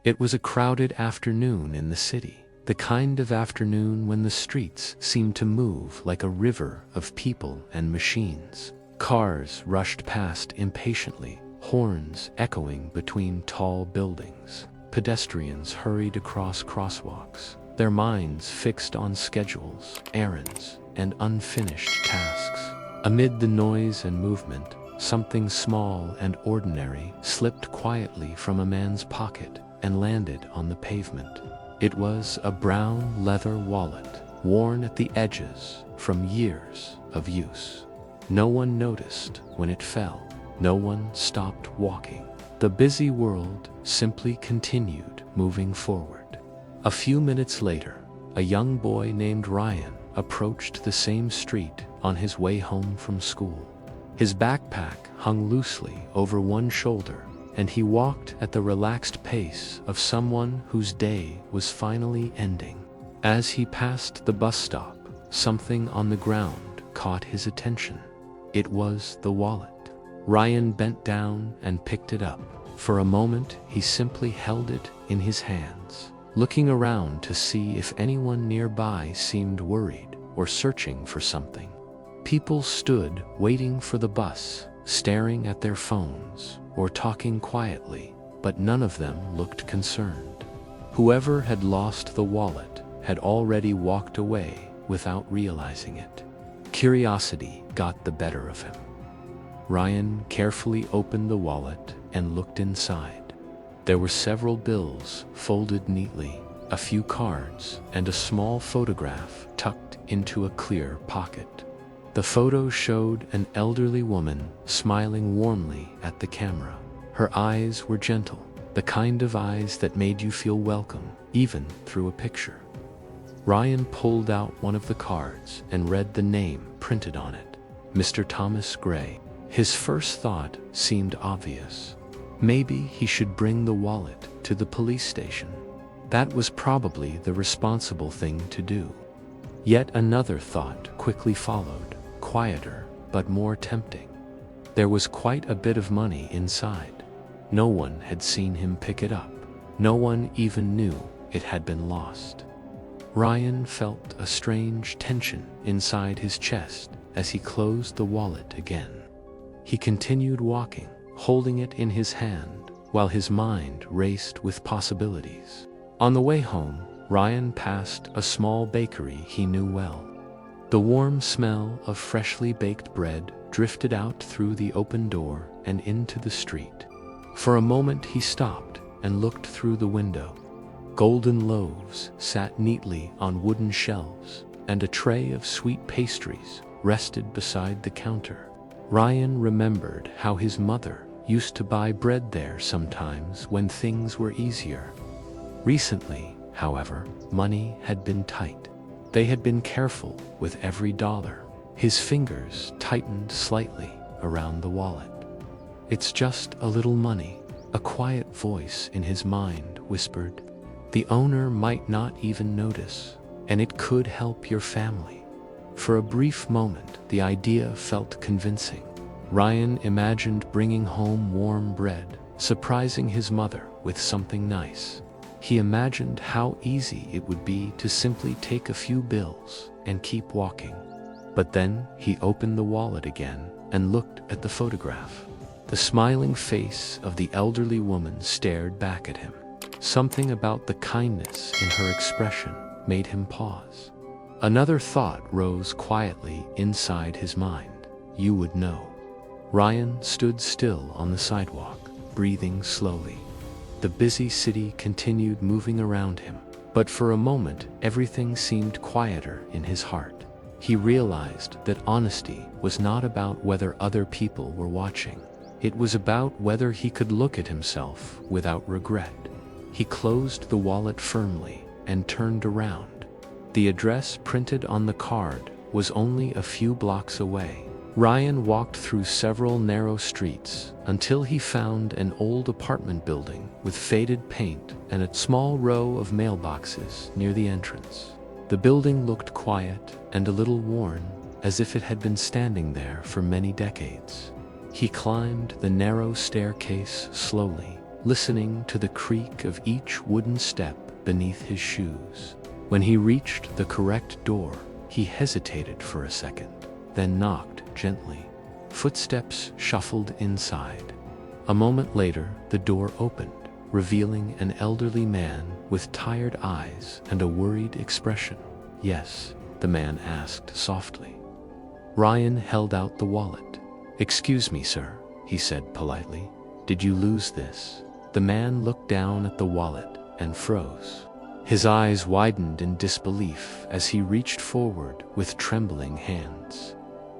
It was a crowded afternoon in the city, the kind of afternoon when the streets seemed to move like a river of people and machines. Cars rushed past impatiently, horns echoing between tall buildings. Pedestrians hurried across crosswalks, their minds fixed on schedules, errands, and unfinished tasks. Amid the noise and movement, something small and ordinary slipped quietly from a man's pocket and landed on the pavement. It was a brown leather wallet, worn at the edges from years of use. No one noticed when it fell. No one stopped walking. The busy world simply continued moving forward. A few minutes later, a young boy named Ryan approached the same street on his way home from school. His backpack hung loosely over one shoulder, and he walked at the relaxed pace of someone whose day was finally ending. As he passed the bus stop, something on the ground caught his attention. It was the wallet. Ryan bent down and picked it up. For a moment, he simply held it in his hands, looking around to see if anyone nearby seemed worried or searching for something. People stood waiting for the bus, staring at their phones or talking quietly, but none of them looked concerned. Whoever had lost the wallet had already walked away without realizing it. Curiosity got the better of him. Ryan carefully opened the wallet and looked inside. There were several bills folded neatly, a few cards, and a small photograph tucked into a clear pocket. The photo showed an elderly woman smiling warmly at the camera. Her eyes were gentle, the kind of eyes that made you feel welcome, even through a picture. Ryan pulled out one of the cards and read the name printed on it, Mr. Thomas Gray. His first thought seemed obvious. Maybe he should bring the wallet to the police station. That was probably the responsible thing to do. Yet another thought quickly followed, quieter but more tempting. There was quite a bit of money inside. No one had seen him pick it up. No one even knew it had been lost. Ryan felt a strange tension inside his chest as he closed the wallet again. He continued walking, holding it in his hand, while his mind raced with possibilities. On the way home, Ryan passed a small bakery he knew well. The warm smell of freshly baked bread drifted out through the open door and into the street. For a moment he stopped and looked through the window. Golden loaves sat neatly on wooden shelves, and a tray of sweet pastries rested beside the counter. Ryan remembered how his mother used to buy bread there sometimes when things were easier. Recently, however, money had been tight. They had been careful with every dollar. His fingers tightened slightly around the wallet. "It's just a little money," a quiet voice in his mind whispered. "The owner might not even notice, and it could help your family." For a brief moment, the idea felt convincing. Ryan imagined bringing home warm bread, surprising his mother with something nice. He imagined how easy it would be to simply take a few bills and keep walking. But then he opened the wallet again and looked at the photograph. The smiling face of the elderly woman stared back at him. Something about the kindness in her expression made him pause. Another thought rose quietly inside his mind. You would know. Ryan stood still on the sidewalk, breathing slowly. The busy city continued moving around him, but for a moment everything seemed quieter in his heart. He realized that honesty was not about whether other people were watching. It was about whether he could look at himself without regret. He closed the wallet firmly and turned around. The address printed on the card was only a few blocks away. Ryan walked through several narrow streets until he found an old apartment building with faded paint and a small row of mailboxes near the entrance. The building looked quiet and a little worn, as if it had been standing there for many decades. He climbed the narrow staircase slowly, listening to the creak of each wooden step beneath his shoes. When he reached the correct door, he hesitated for a second, then knocked gently. Footsteps shuffled inside. A moment later, the door opened, revealing an elderly man with tired eyes and a worried expression. "Yes?" the man asked softly. Ryan held out the wallet. "Excuse me, sir," he said politely. "Did you lose this?" The man looked down at the wallet and froze. His eyes widened in disbelief as he reached forward with trembling hands.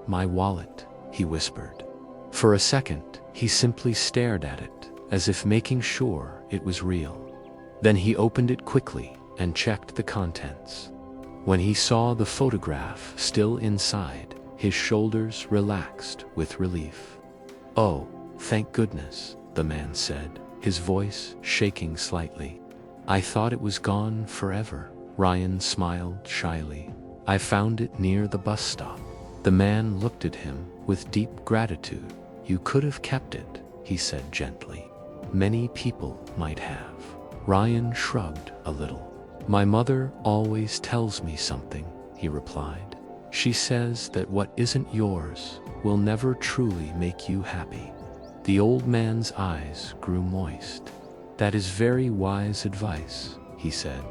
"My wallet," he whispered. For a second, he simply stared at it, as if making sure it was real. Then he opened it quickly and checked the contents. When he saw the photograph still inside, his shoulders relaxed with relief. "Oh, thank goodness," the man said, his voice shaking slightly. "I thought it was gone forever." Ryan smiled shyly. "I found it near the bus stop." The man looked at him with deep gratitude. "You could have kept it," he said gently. "Many people might have." Ryan shrugged a little. "My mother always tells me something," he replied. "She says that what isn't yours will never truly make you happy." The old man's eyes grew moist. "That is very wise advice," he said.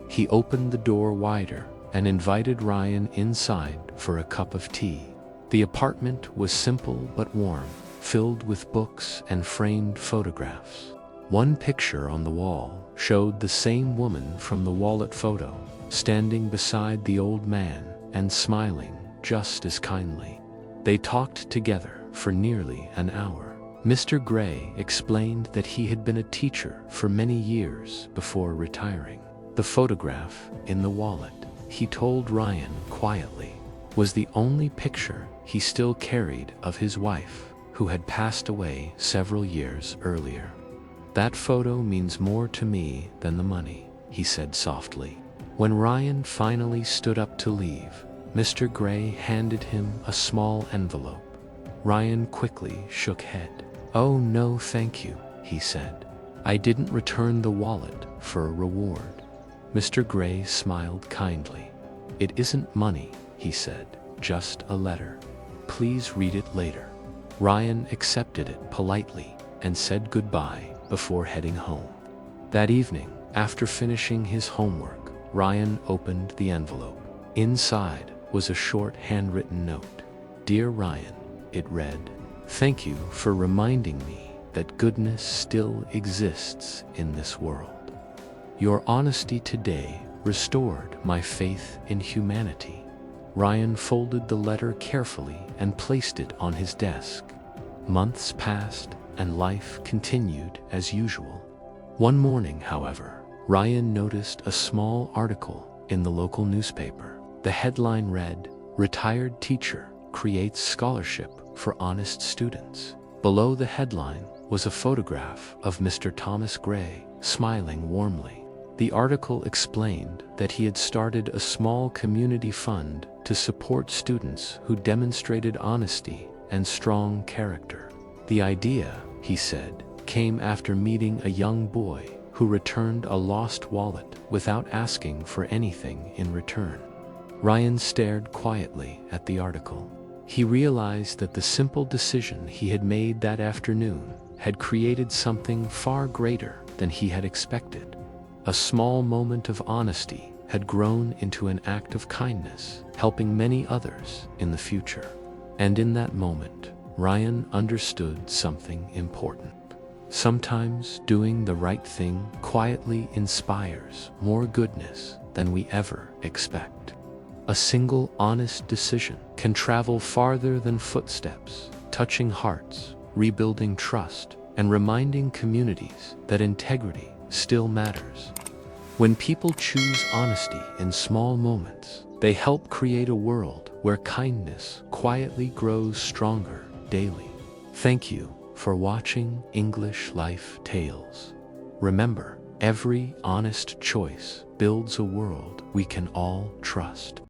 He opened the door wider and invited Ryan inside for a cup of tea. The apartment was simple but warm, filled with books and framed photographs. One picture on the wall showed the same woman from the wallet photo, standing beside the old man and smiling just as kindly. They talked together for nearly an hour. Mr. Gray explained that he had been a teacher for many years before retiring. The photograph in the wallet, he told Ryan quietly, was the only picture he still carried of his wife, who had passed away several years earlier. "That photo means more to me than the money," he said softly. When Ryan finally stood up to leave, Mr. Gray handed him a small envelope. Ryan quickly shook head. "Oh no, thank you," he said. "I didn't return the wallet for a reward." Mr. Gray smiled kindly. "It isn't money," he said, "just a letter. Please read it later." Ryan accepted it politely and said goodbye before heading home. That evening, after finishing his homework, Ryan opened the envelope. Inside was a short handwritten note. "Dear Ryan," it read, "thank you for reminding me that goodness still exists in this world. Your honesty today restored my faith in humanity." Ryan folded the letter carefully and placed it on his desk. Months passed and life continued as usual. One morning, however, Ryan noticed a small article in the local newspaper. The headline read, "Retired Teacher Creates Scholarship for Honest Students." Below the headline was a photograph of Mr. Thomas Gray, smiling warmly. The article explained that he had started a small community fund to support students who demonstrated honesty and strong character. The idea, he said, came after meeting a young boy who returned a lost wallet without asking for anything in return. Ryan stared quietly at the article. He realized that the simple decision he had made that afternoon had created something far greater than he had expected. A small moment of honesty had grown into an act of kindness, helping many others in the future. And in that moment, Ryan understood something important. Sometimes doing the right thing quietly inspires more goodness than we ever expect. A single honest decision can travel farther than footsteps, touching hearts, rebuilding trust, and reminding communities that integrity still matters. When people choose honesty in small moments, they help create a world where kindness quietly grows stronger daily. Thank you for watching English Life Tales. Remember, every honest choice builds a world we can all trust.